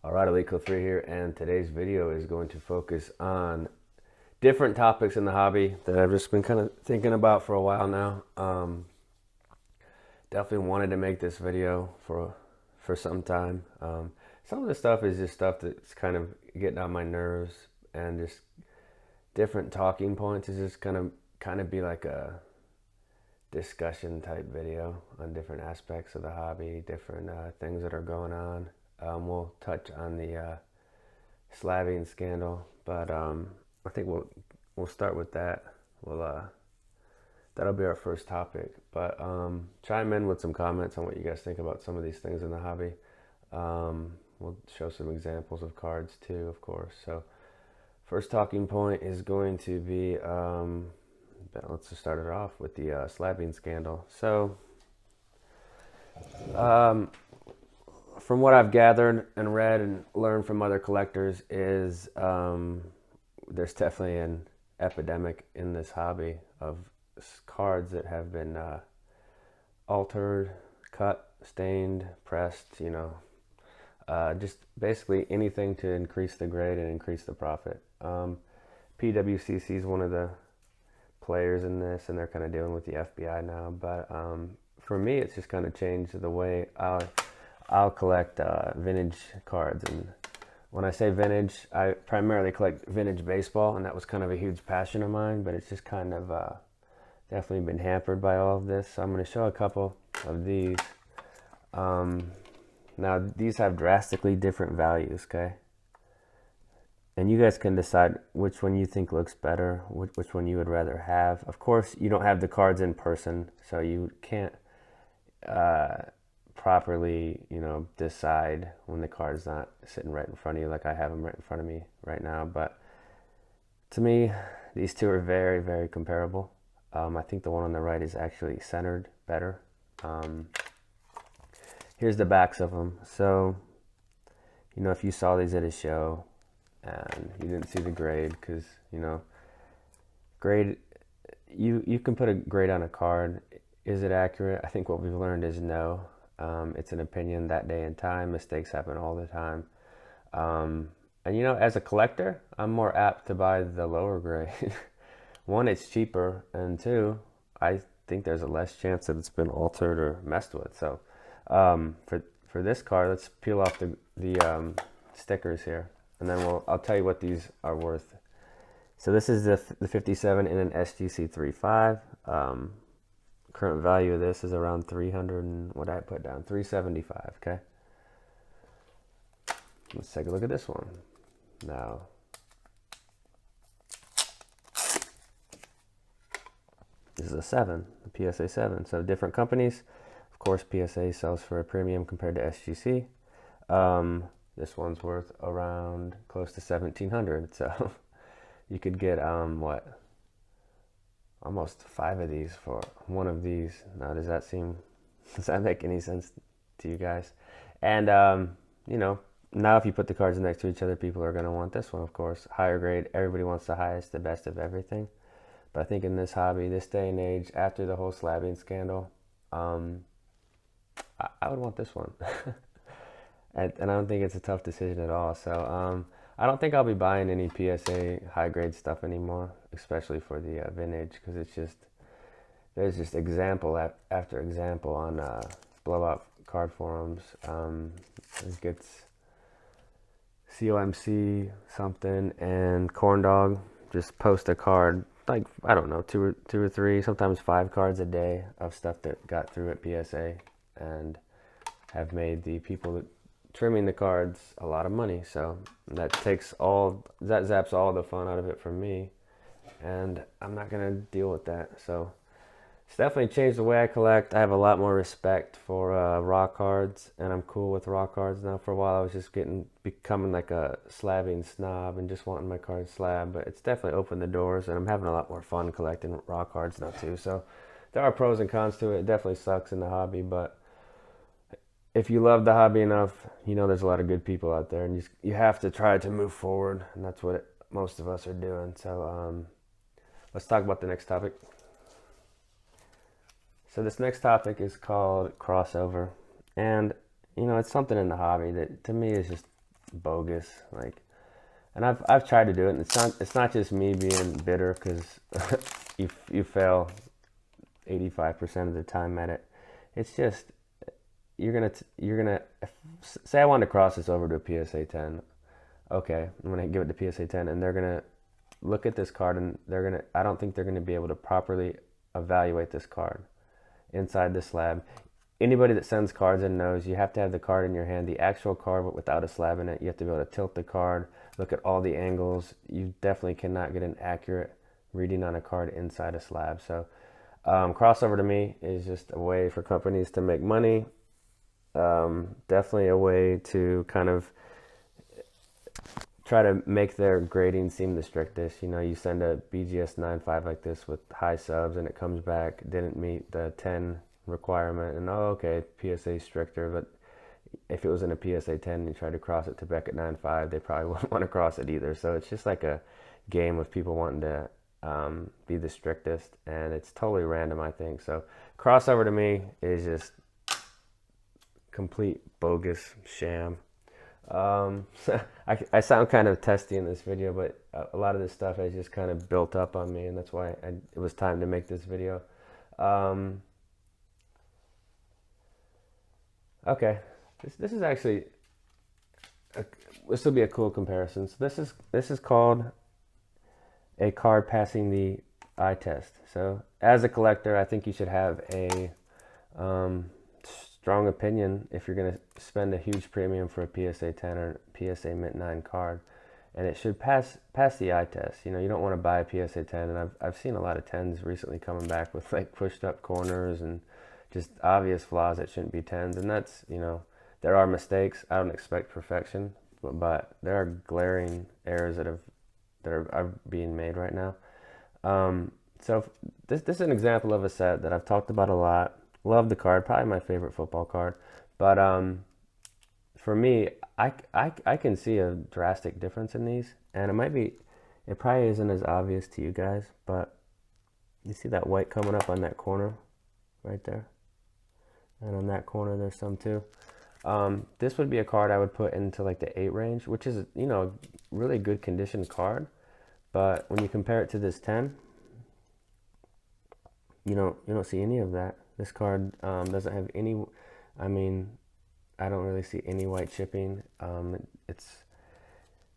Alright, Alico3 here, and today's video is going to focus on different topics in the hobby that I've just been kind of thinking about for a while now. Definitely wanted to make this video for some time. Some of the stuff is just stuff that's kind of getting on my nerves, and just different talking points is just kind of be like a discussion type video on different aspects of the hobby, different things that are going on. We'll touch on the slabbing scandal, but I think we'll start with that. That'll be our first topic. But chime in with some comments on what you guys think about some of these things in the hobby. We'll show some examples of cards too, of course. So first talking point is going to be let's just start it off with the slabbing scandal. So from what I've gathered and read and learned from other collectors is there's definitely an epidemic in this hobby of cards that have been altered, cut, stained, pressed, just basically anything to increase the grade and increase the profit. PWCC is one of the players in this, and they're kind of dealing with the FBI now, but for me it's just kind of changed the way I'll collect vintage cards. And when I say vintage, I primarily collect vintage baseball, and that was kind of a huge passion of mine, but it's just kind of definitely been hampered by all of this. So I'm going to show a couple of these. Now these have drastically different values, okay? And you guys can decide which one you think looks better, which one you would rather have. Of course, you don't have the cards in person, so you can't properly, decide when the card's not sitting right in front of you, like I have them right in front of me right now. But to me, these two are very, very comparable. I think the one on the right is actually centered better. Here's the backs of them. So, if you saw these at a show and you didn't see the grade, because, grade, you can put a grade on a card. Is it accurate? I think what we've learned is no. It's an opinion that day and time. Mistakes happen all the time. And as a collector, I'm more apt to buy the lower grade. One, it's cheaper, and two, I think there's a less chance that it's been altered or messed with. So for this card, let's peel off the stickers here, and then I'll tell you what these are worth. So this is the 57 in an SGC 3.5. Current value of this is around 300 and what I put down, 375. Okay, let's take a look at this one now. This is a 7, the PSA 7. So different companies, of course. PSA sells for a premium compared to SGC. This one's worth around close to 1,700. So you could get almost 5 of these for one of these. Now, does that make any sense to you guys? And now if you put the cards next to each other, people are going to want this one, of course. Higher grade, everybody wants the highest, the best of everything. But I think in this hobby, this day and age, after the whole slabbing scandal, I would want this one. And I don't think it's a tough decision at all. So I don't think I'll be buying any PSA high grade stuff anymore, especially for the vintage, because there's just example after example on blowout card forums. It gets COMC something and Corn Dog just post a card, like, I don't know, two or three, sometimes 5 cards a day of stuff that got through at PSA and have made the people that trimming the cards a lot of money. So that zaps all the fun out of it for me, and I'm not gonna deal with that. So it's definitely changed the way I collect. I have a lot more respect for raw cards, and I'm cool with raw cards now. For a while I was just becoming like a slabbing snob and just wanting my cards slab, but it's definitely opened the doors, and I'm having a lot more fun collecting raw cards now too. So there are pros and cons to it. It definitely sucks in the hobby, but if you love the hobby enough, there's a lot of good people out there, and you have to try to move forward, and that's what most of us are doing. So let's talk about the next topic. So this next topic is called crossover, and it's something in the hobby that to me is just bogus. Like, and I've tried to do it, and it's not just me being bitter because you fail 85% of the time at it. It's just you're gonna say I want to cross this over to a PSA 10. Okay, I'm gonna give it to PSA 10, and they're gonna look at this card, and I don't think they're gonna be able to properly evaluate this card inside the slab. Anybody that sends cards in knows you have to have the card in your hand, the actual card but without a slab in it. You have to be able to tilt the card, look at all the angles. You definitely cannot get an accurate reading on a card inside a slab. So crossover to me is just a way for companies to make money. Definitely a way to kind of try to make their grading seem the strictest. You send a BGS 9.5 like this with high subs and it comes back, didn't meet the 10 requirement, and okay, PSA stricter, but if it was in a PSA 10 and you tried to cross it to Beckett 9.5, they probably wouldn't want to cross it either. So it's just like a game of people wanting to be the strictest, and it's totally random, I think. So crossover to me is just complete bogus sham. I sound kind of testy in this video, but a lot of this stuff has just kind of built up on me, and that's why it was time to make this video. Okay, this is actually this will be a cool comparison. So this is called a card passing the eye test. So as a collector, I think you should have a strong opinion if you're going to spend a huge premium for a PSA 10 or PSA Mint 9 card, and it should pass the eye test. You don't want to buy a PSA 10, and I've seen a lot of 10s recently coming back with like pushed up corners and just obvious flaws that shouldn't be 10s, and that's, there are mistakes. I don't expect perfection, but there are glaring errors that are being made right now. So this is an example of a set that I've talked about a lot. Love the card, probably my favorite football card. But for me, I can see a drastic difference in these, and it probably isn't as obvious to you guys, but you see that white coming up on that corner right there, and on that corner there's some too. This would be a card I would put into like the 8 range, which is really good condition card, but when you compare it to this 10, you don't see any of that. This card doesn't have any, I don't really see any white chipping.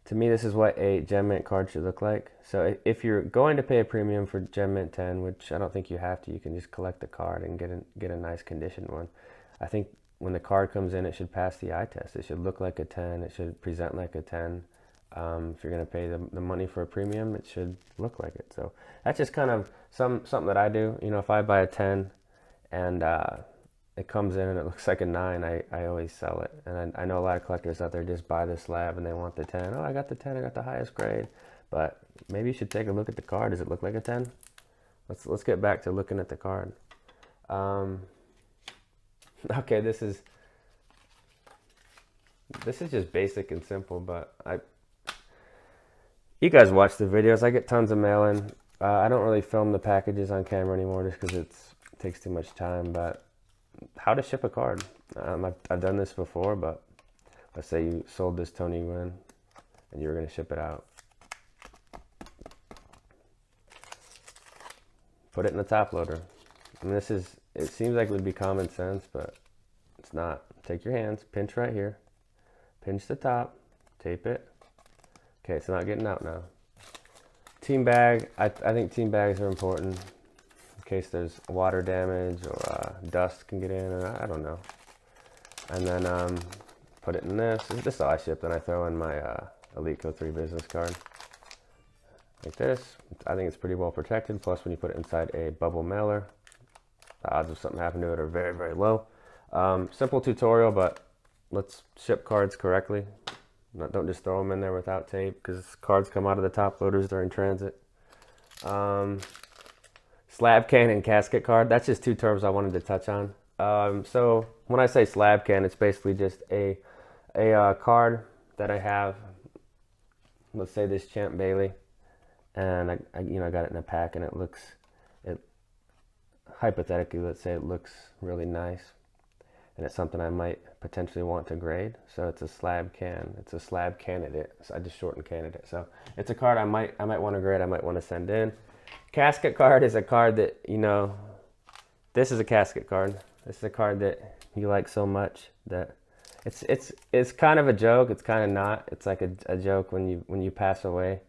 To me, this is what a Gem Mint card should look like. So if you're going to pay a premium for Gem Mint 10, which I don't think you have to, you can just collect the card and get a nice conditioned one. I think when the card comes in, it should pass the eye test. It should look like a 10. It should present like a 10. If you're going to pay the money for a premium, it should look like it. So that's just kind of something that I do. If I buy a 10 and it comes in and it looks like a 9, I always sell it. And I know a lot of collectors out there just buy the slab and they want the 10. Oh, I got the 10, I got the highest grade. But maybe you should take a look at the card. Does it look like a 10? Let's get back to looking at the card. Okay, this is just basic and simple, but you guys watch the videos. I get tons of mail-in. I don't really film the packages on camera anymore just because it takes too much time, but how to ship a card. I've done this before, but let's say you sold this Tony Gwynn and you were going to ship it out. Put it in the top loader. And it seems like it would be common sense, but it's not. Take your hands, pinch right here, pinch the top, tape it. Okay, it's not getting out now. Team bag, I think team bags are important in case there's water damage or dust can get in, and I don't know. And then put it in this. This is all I ship, and I throw in my Elite Co 3 business card. Like this. I think it's pretty well protected, plus when you put it inside a bubble mailer, the odds of something happening to it are very, very low. Simple tutorial, but let's ship cards correctly. Don't just throw them in there without tape, because cards come out of the top loaders during transit. Slab can and casket card. That's just two terms I wanted to touch on. So when I say slab can, it's basically just a card that I have. Let's say this Champ Bailey, and I got it in a pack, and hypothetically, let's say it looks really nice. and it's something I might potentially want to grade. So it's a slab can. It's a slab candidate. So I just shortened candidate. So it's a card I might want to grade. I might want to send in. Casket card is a card that, you know, this is a casket card. This is a card that you like so much that it's kind of a joke. It's kind of not. It's like a joke when you pass away.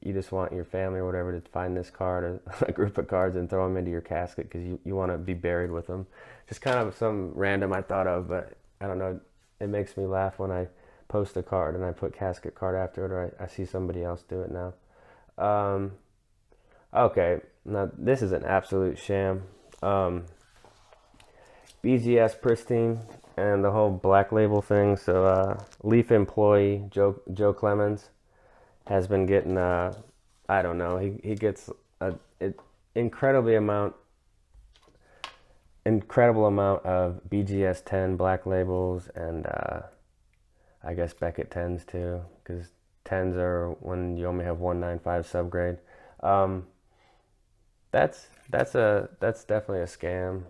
You just want your family or whatever to find this card or a group of cards and throw them into your casket because you want to be buried with them. Just kind of some random I thought of, but I don't know. It makes me laugh when I post a card and I put casket card after it, or I see somebody else do it now. Okay, now this is an absolute sham. BGS pristine and the whole black label thing. So Leaf employee Joe Clemens has been getting I don't know, he gets an incredible amount of BGS 10 black labels, and I guess Beckett 10s too, because 10s are when you only have 195 subgrade. That's definitely a scam.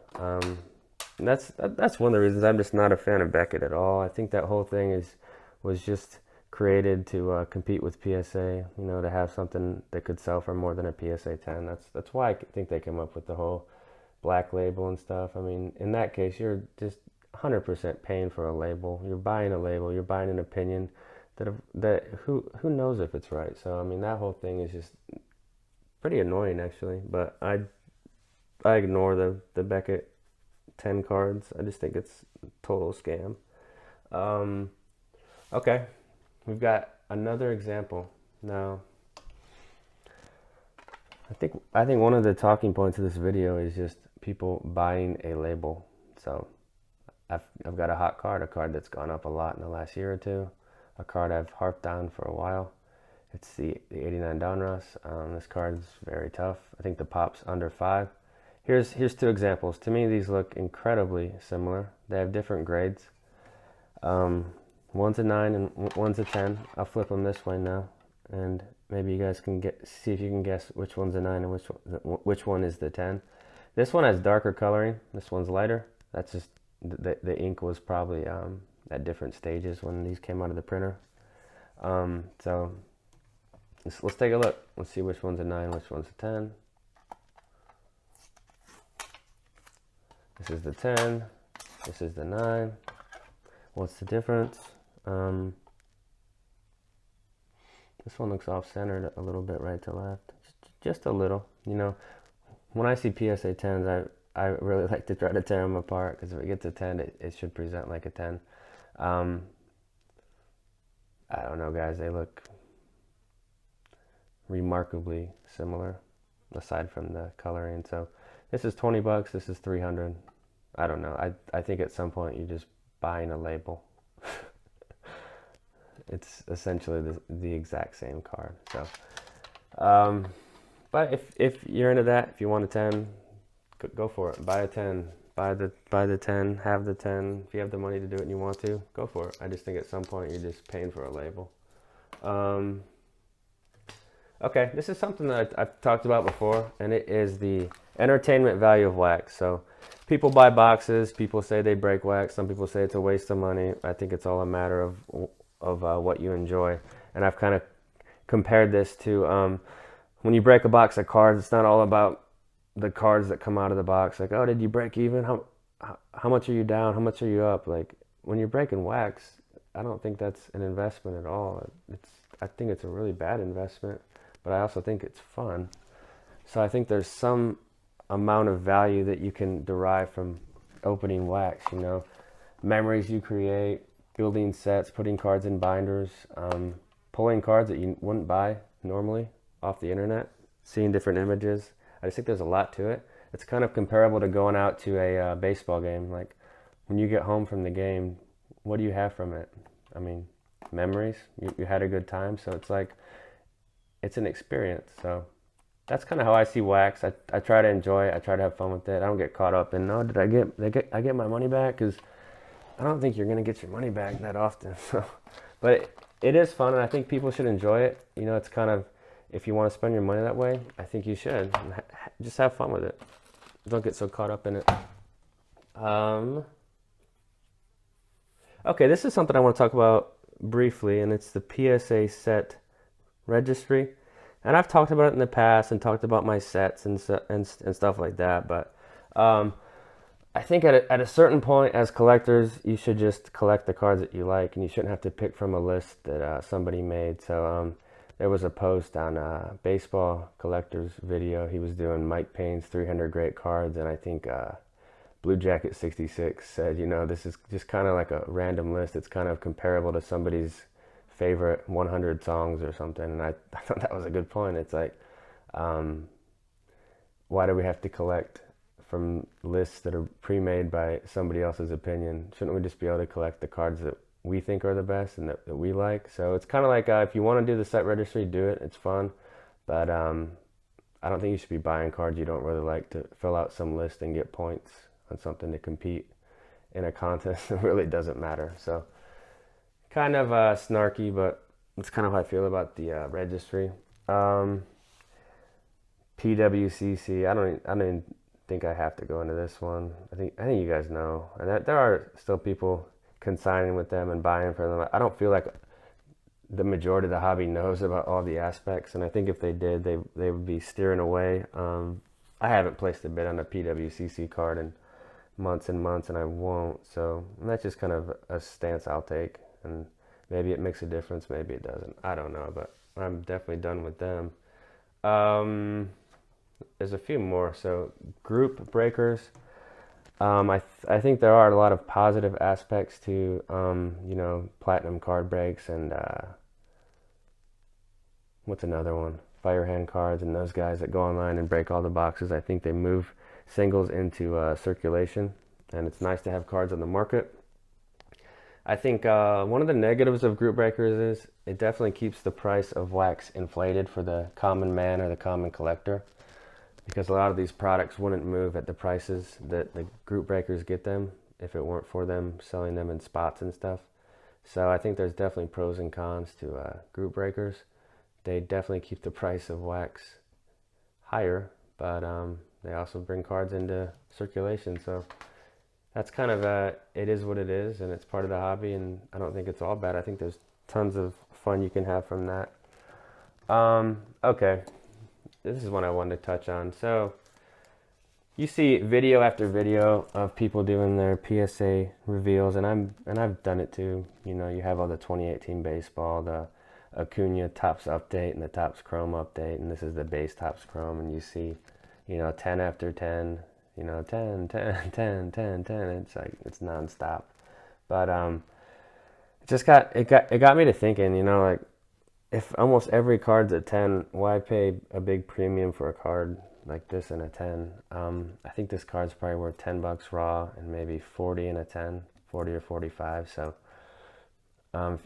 And that's one of the reasons I'm just not a fan of Beckett at all. I think that whole thing was just created to compete with PSA, you know, to have something that could sell for more than a PSA 10. That's why I think they came up with the whole black label and stuff. I mean, in that case, you're just 100% paying for a label. You're buying a label. You're buying an opinion that who knows if it's right. So I mean, that whole thing is just pretty annoying actually. But I ignore the Beckett 10 cards. I just think it's a total scam. Okay. We've got another example now. I think one of the talking points of this video is just people buying a label. So I've got a hot card, a card that's gone up a lot in the last year or two, a card I've harped on for a while. It's the 89 Donruss. This card's very tough. I think the pop's under 5. Here's two examples. To me, these look incredibly similar. They have different grades. One's a 9 and one's a 10. I'll flip them this way now, and maybe you guys can see if you can guess which one's a 9 and which one is the 10. This one has darker coloring. This one's lighter. That's just the ink was probably at different stages when these came out of the printer. So let's take a look. Let's see which one's a 9, which one's a 10. This is the 10. This is the 9. What's the difference? This one looks off-centered a little bit right to left. Just a little. You know, when I see PSA 10s, I really like to try to tear them apart, because if it gets a 10, it should present like a 10. I don't know, guys. They look remarkably similar, aside from the coloring. So this is 20 bucks. This is 300. I don't know. I think at some point you're just buying a label. It's essentially the exact same card. So, but if you're into that, if you want a 10, go for it. Buy a 10. Buy the 10. Have the 10. If you have the money to do it and you want to, go for it. I just think at some point you're just paying for a label. Okay, this is something that I've talked about before, and it is the entertainment value of wax. So people buy boxes. People say they break wax. Some people say it's a waste of money. I think it's all a matter of what you enjoy. And I've kind of compared this to when you break a box of cards, it's not all about the cards that come out of the box. Like, oh, did you break even? How much are you down? How much are you up? Like, when you're breaking wax, I don't think that's an investment at all. I think it's a really bad investment, but I also think it's fun. So I think there's some amount of value that you can derive from opening wax, you know, memories you create, building sets, putting cards in binders, pulling cards that you wouldn't buy normally off the internet, seeing different images. I just think there's a lot to it. It's kind of comparable to going out to a baseball game. Like, when you get home from the game, what do you have from it? I mean, memories. You had a good time. So it's like, it's an experience. So that's kind of how I see wax. I try to enjoy it. I try to have fun with it. I don't get caught up in, no, did I get my money back? Because I don't think you're going to get your money back that often. So, but it is fun, and I think people should enjoy it. You know, it's kind of, if you want to spend your money that way, I think you should. Just have fun with it. Don't get so caught up in it. Okay, this is something I want to talk about briefly, and it's the PSA set registry. And I've talked about it in the past and talked about my sets and stuff like that. But um, I think at a certain point, as collectors, you should just collect the cards that you like, and you shouldn't have to pick from a list that somebody made. So there was a post on Baseball Collector's video. He was doing Mike Payne's 300 great cards, and I think Blue Jacket 66 said, you know, this is just kind of like a random list. It's kind of comparable to somebody's favorite 100 songs or something. And I thought that was a good point. It's like, um, why do we have to collect from lists that are pre-made by somebody else's opinion? Shouldn't we just be able to collect the cards that we think are the best and that we like? So it's kind of like if you want to do the set registry, do it. It's fun. But I don't think you should be buying cards you don't really like to fill out some list and get points on something to compete in a contest that really doesn't matter. So kind of snarky, but it's kind of how I feel about the registry. Um, PWCC. I don't even think I have to go into this one. I think you guys know, and there are still people consigning with them and buying from them. I don't feel like the majority of the hobby knows about all the aspects, and I think if they did, they would be steering away. I haven't placed a bid on a PWCC card in months and months, and I won't. So that's just kind of a stance I'll take, and maybe it makes a difference, maybe it doesn't. I don't know, but I'm definitely done with them. Um, there's a few more. So group breakers. I think there are a lot of positive aspects to platinum card breaks and what's another one? Firehand cards and those guys that go online and break all the boxes. I think they move singles into circulation, and it's nice to have cards on the market. I think one of the negatives of group breakers is it definitely keeps the price of wax inflated for the common man or the common collector, because a lot of these products wouldn't move at the prices that the group breakers get them if it weren't for them selling them in spots and stuff. So I think there's definitely pros and cons to group breakers. They definitely keep the price of wax higher, but they also bring cards into circulation. So that's kind of it is what it is, and it's part of the hobby, and I don't think it's all bad. I think there's tons of fun you can have from that. Okay, this is one I wanted to touch on. So you see video after video of people doing their PSA reveals, and I've done it too. You know, you have all the 2018 baseball, the Acuna Topps update and the Topps Chrome update, and this is the base Topps Chrome, and you see, 10 after 10, 10, 10, 10, 10, 10. It's like it's nonstop. But it got me to thinking, like if almost every card's a 10, why pay a big premium for a card like this in a 10? I think this card's probably worth $10 raw and maybe 40 in a 10, 40 or 45. So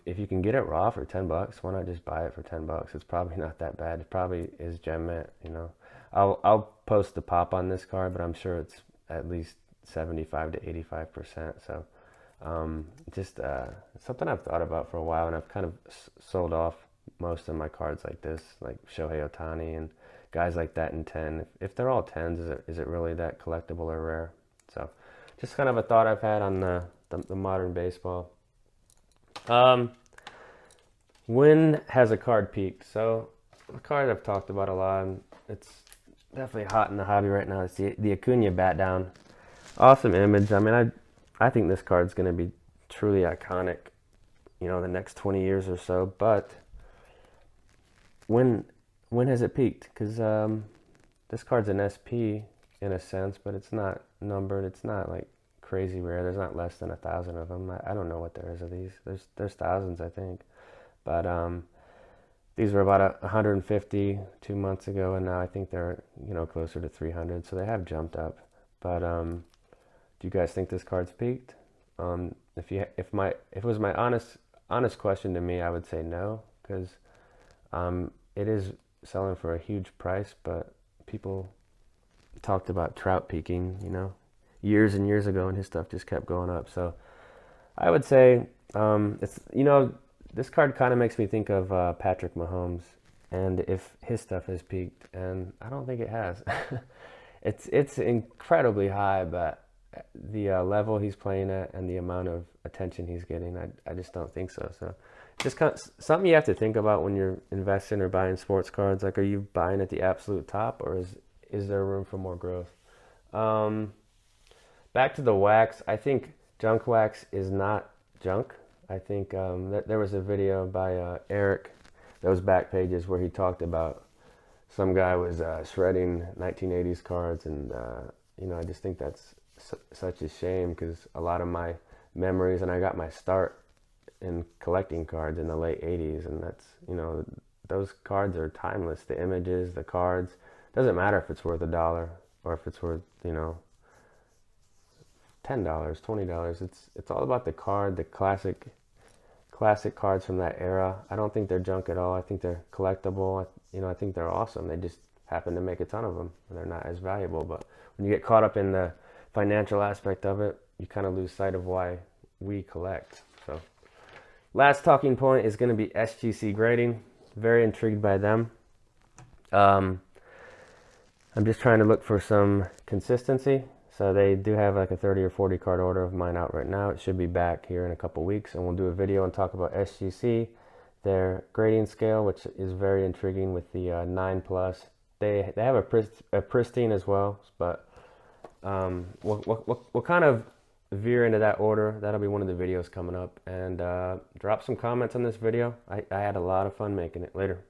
if you can get it raw for $10, why not just buy it for $10? It's probably not that bad. It probably is gem mint. I'll post the pop on this card, but I'm sure it's at least 75 to 85%. So just something I've thought about for a while, and I've kind of sold off most of my cards like this, like Shohei Ohtani and guys like that in 10. If they're all 10s, is it really that collectible or rare? So just kind of a thought I've had on the modern baseball. When has a card peaked? So the card I've talked about a lot, and it's definitely hot in the hobby right now. It's the Acuna bat down. Awesome image. I mean, I think this card's going to be truly iconic, the next 20 years or so. But when has it peaked? Because this card's an SP in a sense, but it's not numbered. It's not like crazy rare. There's not less than 1,000 of them. I don't know what there is of these. There's thousands, I think. But these were about 150 2 months ago, and now I think they're closer to 300. So they have jumped up. But do you guys think this card's peaked? If it was my honest question to me, I would say no, because it is selling for a huge price. But people talked about Trout peaking, years and years ago, and his stuff just kept going up. So I would say it's this card kind of makes me think of Patrick Mahomes, and if his stuff has peaked, and I don't think it has. It's incredibly high, but the level he's playing at and the amount of attention he's getting. I just don't think so. So just kind of something you have to think about when you're investing or buying sports cards. Like, are you buying at the absolute top, or is there room for more growth? Um, Back to the wax. I think junk wax is not junk. I think there was a video by Eric, those back pages, where he talked about some guy was shredding 1980s cards, and I just think that's such a shame, because a lot of my memories, and I got my start in collecting cards in the late 80s, and that's, those cards are timeless. The images, the cards, doesn't matter if it's worth $1 or if it's worth, $10, $20. It's all about the card, the classic cards from that era. I don't think they're junk at all. I think they're collectible. I think they're awesome. They just happen to make a ton of them. They're not as valuable, but when you get caught up in the financial aspect of it, you kind of lose sight of why we collect. So last talking point is going to be SGC grading. Very intrigued by them. I'm just trying to look for some consistency. So they do have like a 30 or 40 card order of mine out right now. It should be back here in a couple weeks, and we'll do a video and talk about SGC, their grading scale, which is very intriguing with the 9 plus. They have a pristine as well, but we'll kind of veer into that order. That'll be one of the videos coming up, and drop some comments on this video. I had a lot of fun making it. Later.